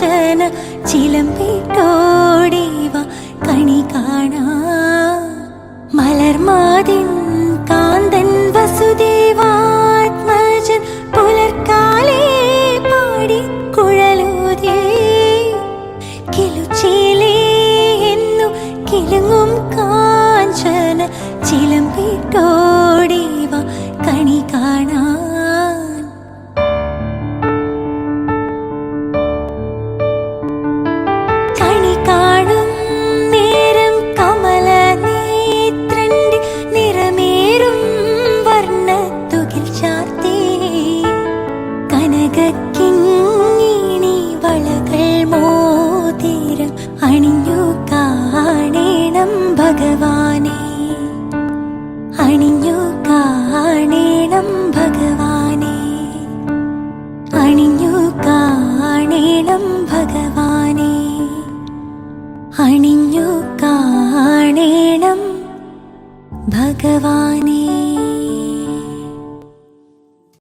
കാഞ്ചന ചിലമ്പിട്ടോടിവ കണി കാണാ മലർമാതിൻ കാന്തൻ വസുദേവാത്മജൻ പുലർക്കാലേ പാടി കുഴലൂതേ കിലുച്ചേലേ എന്നു കിലുങ്ങും കാഞ്ചന ചിലമ്പിട്ടോടിവ കണി കാണാൻ കണി കാണും നേരം കമല നേത്രന്റെ നിറമേറും വർണ്ണത്തുകിൽ ചാർത്തേ കനകക്കിങ്ങിണി വളകൾ മോതിരം അണിഞ്ഞു കാണേണം ഭഗവാനെ അണിഞ്ഞു കാണേണം ഭഗവാനെ അണിഞ്ഞു കാണേണം ഭഗവാനെ അണിഞ്ഞു കാണേണം ഭഗവാനെ.